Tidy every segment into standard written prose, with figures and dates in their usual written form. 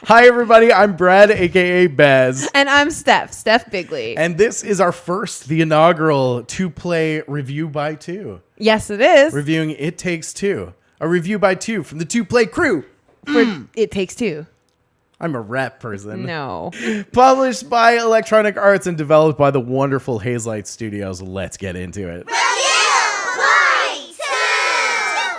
Hi, everybody. I'm Brad, a.k.a. Baz. And I'm Steph Bigley. And this is our the inaugural TooPlay review by two. Yes, it is. Reviewing It Takes Two. A review by two from the TooPlay crew. For It Takes Two. I'm a rap person. No. Published by Electronic Arts and developed by the wonderful Hazelight Studios. Let's get into it.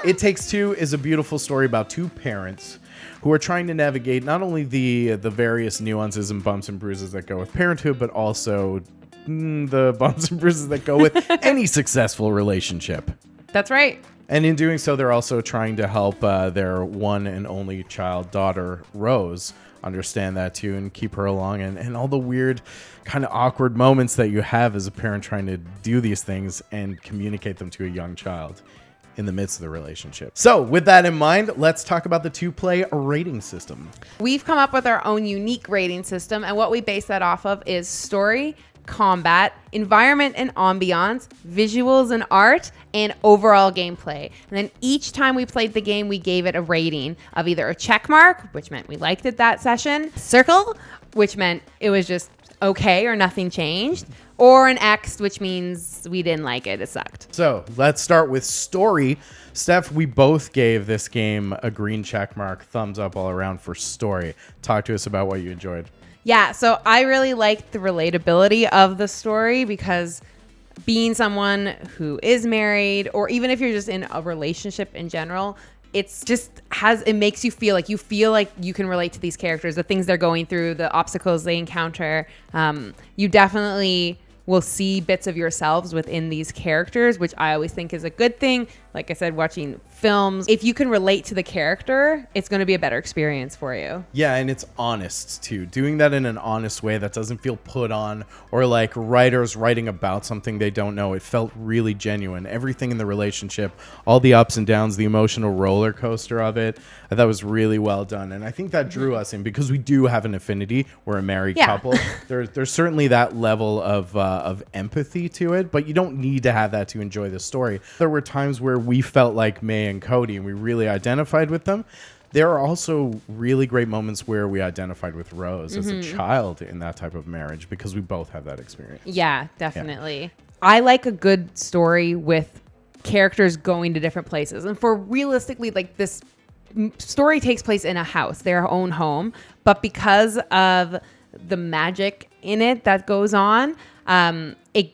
It Takes Two is a beautiful story about two parents who are trying to navigate not only the various nuances and bumps and bruises that go with parenthood, but also the bumps and bruises that go with any successful relationship. That's right. And in doing so, they're also trying to help their one and only child, daughter, Rose, understand that too and keep her along and all the weird kind of awkward moments that you have as a parent trying to do these things and communicate them to a young child in the midst of the relationship. So with that in mind, let's talk about the TooPlay rating system. We've come up with our own unique rating system, and what we base that off of is story, combat, environment and ambiance, visuals and art, and overall gameplay. And then each time we played the game, we gave it a rating of either a check mark, which meant we liked it that session, circle, which meant it was just okay or nothing changed, or an X, which means we didn't like it, it sucked. So let's start with story. Steph, we both gave this game a green check mark, thumbs up all around for story. Talk to us about what you enjoyed. Yeah, so I really liked the relatability of the story because being someone who is married, or even if you're just in a relationship in general, it makes you feel like you can relate to these characters, the things they're going through, the obstacles they encounter. You definitely will see bits of yourselves within these characters, which I always think is a good thing. Like I said, watching films, if you can relate to the character, it's going to be a better experience for you. Yeah, and it's honest too. Doing that in an honest way that doesn't feel put on or like writers writing about something they don't know. It felt really genuine. Everything in the relationship, all the ups and downs, the emotional roller coaster of it, I thought was really well done. And I think that drew us in because we do have an affinity. We're a married couple. There's certainly that level of empathy to it, but you don't need to have that to enjoy the story. There were times where we felt like May and Cody and we really identified with them. There are also really great moments where we identified with Rose as a child in that type of marriage because we both have that experience. Yeah, definitely. Yeah. I like a good story with characters going to different places. And for realistically, like this story takes place in a house, their own home. But because of the magic in it that goes on, it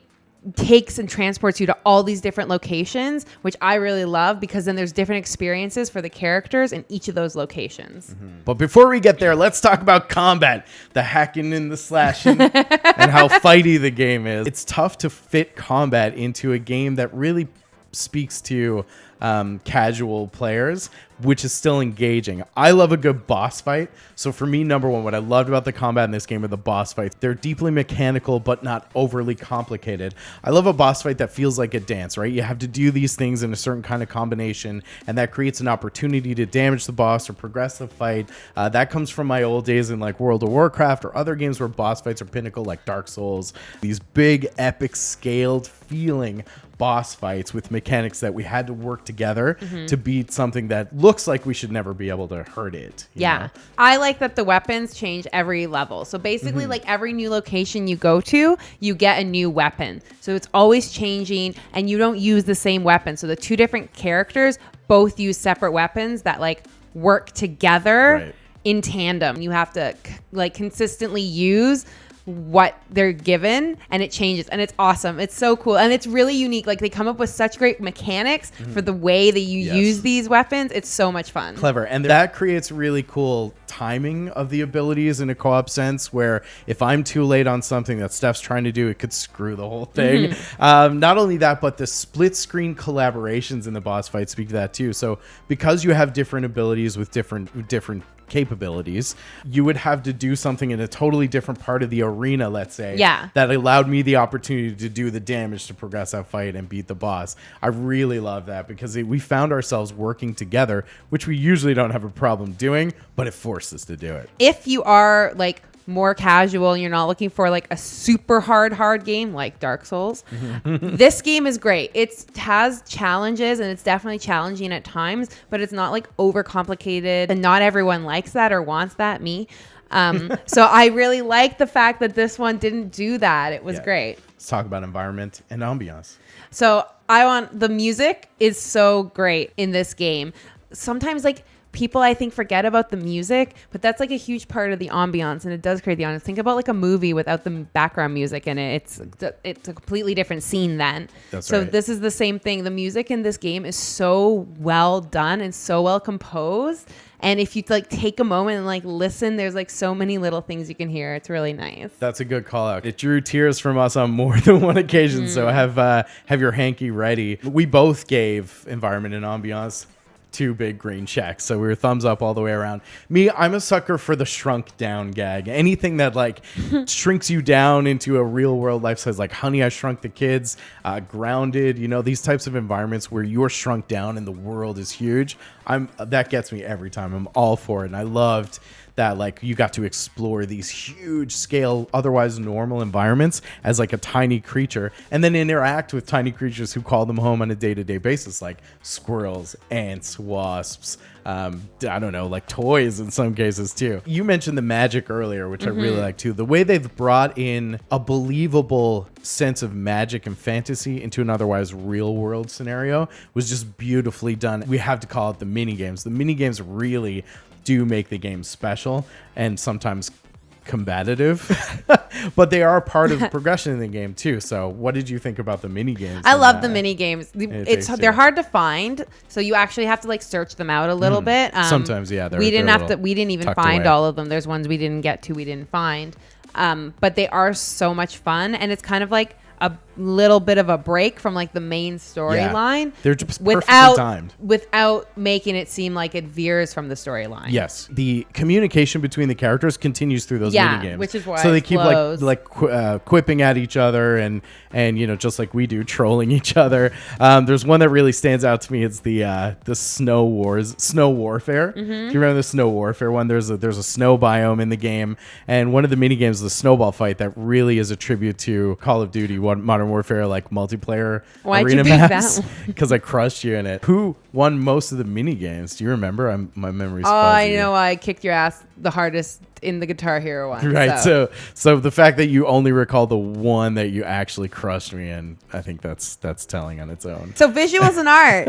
takes and transports you to all these different locations, which I really love because then there's different experiences for the characters in each of those locations. But before we get there, let's talk about combat, the hacking and the slashing and how fighty the game is. It's tough to fit combat into a game that really speaks to casual players, which is still engaging. I love a good boss fight. So for me, number one, what I loved about the combat in this game are the boss fights. They're deeply mechanical, but not overly complicated. I love a boss fight that feels like a dance, right? You have to do these things in a certain kind of combination, and that creates an opportunity to damage the boss or progress the fight. That comes from my old days in like World of Warcraft or other games where boss fights are pinnacle, like Dark Souls. These big, epic, scaled feeling boss fights with mechanics that we had to work together to beat something that looks like we should never be able to hurt it. You know? I like that the weapons change every level. So basically like every new location you go to, you get a new weapon. So it's always changing and you don't use the same weapon. So the two different characters both use separate weapons that like work together in tandem. You have to like consistently use what they're given and it changes and it's awesome. It's so cool and it's really unique. Like they come up with such great mechanics for the way that you use these weapons. It's so much fun. Clever. And that creates really cool timing of the abilities in a co-op sense where if I'm too late on something that Steph's trying to do, it could screw the whole thing. Not only that, but the split screen collaborations in the boss fight speak to that too. So because you have different abilities with different capabilities, you would have to do something in a totally different part of the arena, let's say, that allowed me the opportunity to do the damage to progress that fight and beat the boss. I really love that because we found ourselves working together, which we usually don't have a problem doing, but it forced us to do it. If you are like more casual and you're not looking for like a super hard game like Dark Souls, this game is great. It has challenges and it's definitely challenging at times, but it's not like overcomplicated, and not everyone likes that or wants that. Me. So I really like the fact that this one didn't do that. It was great. Let's talk about environment and ambiance. So the music is so great in this game. Sometimes like people I think forget about the music, but that's like a huge part of the ambiance, and it does create the ambiance. Think about like a movie without the background music in it. It's a completely different scene then. So this is the same thing. The music in this game is so well done and so well composed. And if you like take a moment and like listen, there's like so many little things you can hear. It's really nice. That's a good call out. It drew tears from us on more than one occasion. So have your hanky ready. We both gave environment and ambiance 2 big green checks, so we were thumbs up all the way around. Me, I'm a sucker for the shrunk down gag. Anything that like shrinks you down into a real world life size, like Honey, I Shrunk the Kids, Grounded, these types of environments where you're shrunk down and the world is huge. That gets me every time. I'm all for it. And I loved that like you got to explore these huge scale, otherwise normal environments as like a tiny creature, and then interact with tiny creatures who call them home on a day-to-day basis, like squirrels, ants, wasps, I don't know, like toys in some cases too. You mentioned the magic earlier, which I really like too. The way they've brought in a believable sense of magic and fantasy into an otherwise real world scenario was just beautifully done. We have to call it the mini games. The mini games really do make the game special and sometimes combative, but they are part of progression in the game too. So what did you think about the mini games? I love the mini games. They're hard to find, so you actually have to like search them out a little bit. Sometimes, we didn't even find all of them. There's ones we didn't get to, we didn't find, but they are so much fun, and it's kind of like a little bit of a break from like the main storyline. They're just perfectly timed without making it seem like it veers from the storyline. Yes, the communication between the characters continues through those mini games, which is why so they keep quipping at each other and just like we do, trolling each other. There's one that really stands out to me. It's the snow warfare. Do you remember the snow warfare one? There's a snow biome in the game, and one of the mini games is the snowball fight that really is a tribute to Call of Duty Modern Warfare, like multiplayer arena maps, because I crushed you in it. Who won most of the mini games? Do you remember? My memory's fuzzy. I know I kicked your ass the hardest in the Guitar Hero one. Right. So the fact that you only recall the one that you actually crushed me in, I think that's telling on its own. So visuals and art.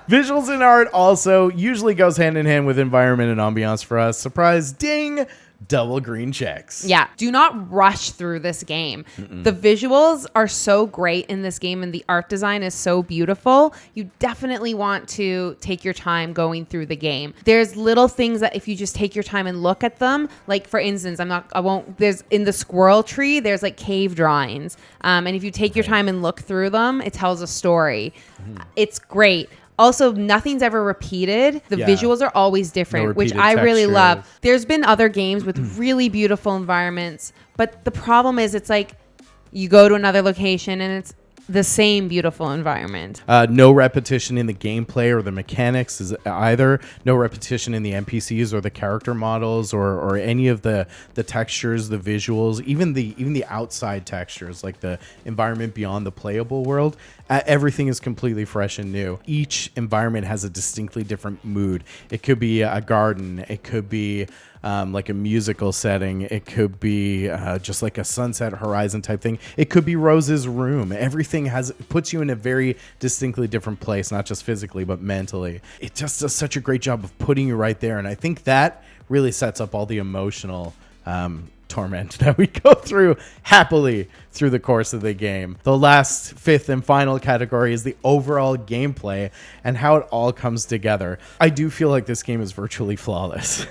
Visuals and art also usually goes hand in hand with environment and ambiance for us. Surprise, ding. Double green checks. Yeah. Do not rush through this game. The visuals are so great in this game and the art design is so beautiful. You definitely want to take your time going through the game. There's little things that if you just take your time and look at them, like for instance, there's in the squirrel tree, there's like cave drawings. And if you take your time and look through them, it tells a story. It's great. Also, nothing's ever repeated. The visuals are always different, which I really love. There's been other games with really beautiful environments, but the problem is it's like you go to another location and it's the same beautiful environment. No repetition in the gameplay or the mechanics is either. No repetition in the NPCs or the character models or any of the textures, the visuals, even the outside textures, like the environment beyond the playable world. Everything is completely fresh and new. Each environment has a distinctly different mood. It could be a garden. It could be like a musical setting. It could be just like a sunset horizon type thing. It could be Rose's room. Everything puts you in a very distinctly different place, not just physically, but mentally. It just does such a great job of putting you right there. And I think that really sets up all the emotional torment that we go through happily through the course of the game. The last, fifth and final category is the overall gameplay and how it all comes together. I do feel like this game is virtually flawless.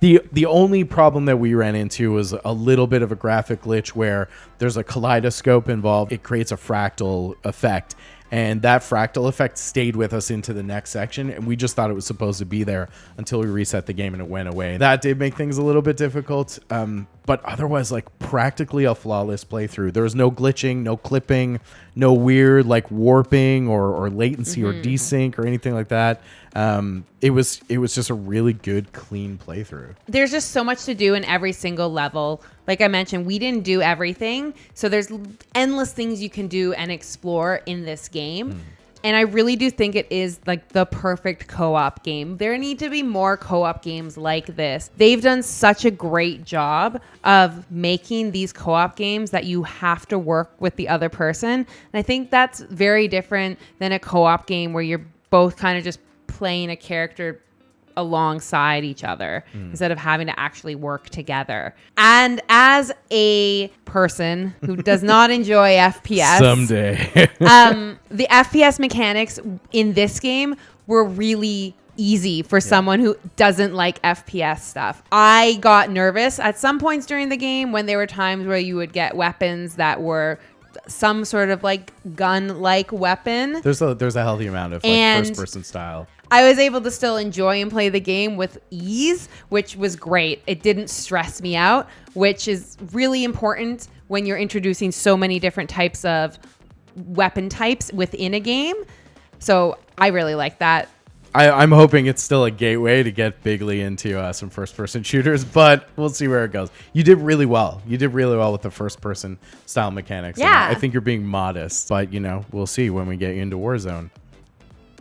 The only problem that we ran into was a little bit of a graphic glitch where there's a kaleidoscope involved. It creates a fractal effect. And that fractal effect stayed with us into the next section, and we just thought it was supposed to be there until we reset the game and it went away. That did make things a little bit difficult, but But otherwise, like practically a flawless playthrough. There was no glitching, no clipping, no weird like warping or latency or desync or anything like that. It was just a really good, clean playthrough. There's just so much to do in every single level. Like I mentioned, we didn't do everything. So there's endless things you can do and explore in this game. And I really do think it is like the perfect co-op game. There need to be more co-op games like this. They've done such a great job of making these co-op games that you have to work with the other person. And I think that's very different than a co-op game where you're both kind of just playing a character alongside each other instead of having to actually work together. And as a person who does not enjoy FPS Someday. the FPS mechanics in this game were really easy for someone who doesn't like FPS stuff. I got nervous at some points during the game when there were times where you would get weapons that were some sort of like gun-like weapon. There's a healthy amount of like first-person style. I was able to still enjoy and play the game with ease, which was great. It didn't stress me out, which is really important when you're introducing so many different types of weapon types within a game. So I really like that. I'm hoping it's still a gateway to get BigLeague into some first-person shooters, but we'll see where it goes. You did really well. You did really well with the first-person style mechanics. Yeah. And I think you're being modest, but, we'll see when we get into Warzone.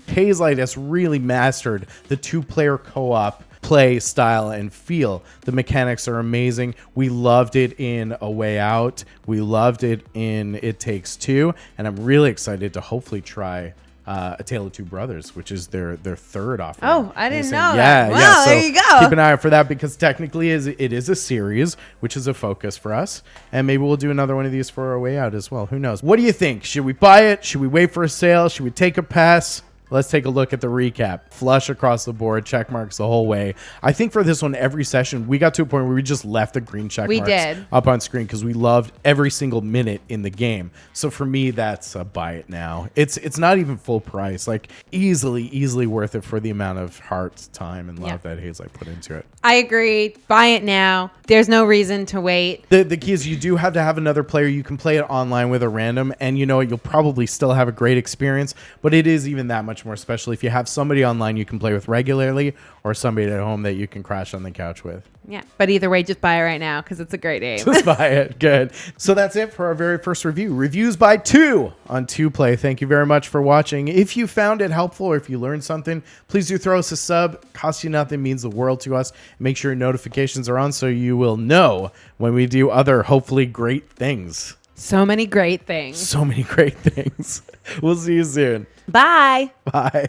Hazelight has really mastered the two-player co-op play style and feel. The mechanics are amazing. We loved it in A Way Out. We loved it in It Takes Two, and I'm really excited to hopefully try A Tale of Two Brothers, which is their third offering. Oh, I didn't know that. that. Wow, So there you go. keep an eye out for that because technically it is a series, which is a focus for us. And maybe we'll do another one of these for A Way Out as well. Who knows? What do you think? Should we buy it? Should we wait for a sale? Should we take a pass? Let's take a look at the recap. Flush across the board, check marks the whole way. I think for this one, every session, we got to a point where we just left the green check marks up on screen because we loved every single minute in the game. So for me, that's a buy it now. It's not even full price. Like easily worth it for the amount of heart, time, and love that Hazelight put into it. I agree. Buy it now. There's no reason to wait. The key is you do have to have another player. You can play it online with a random, and you know what? You'll probably still have a great experience, but it is even that much more special if you have somebody online you can play with regularly or somebody at home that you can crash on the couch with. Yeah, but either way, just buy it right now because it's a great game. Just buy it. Good. So that's it for our very first review. Reviews by Two on TooPlay. Thank you very much for watching. If you found it helpful or if you learned something, please do throw us a sub. Costs you nothing, means the world to us. Make sure your notifications are on so you will know when we do other hopefully great things. So many great things. So many great things. We'll see you soon. Bye. Bye.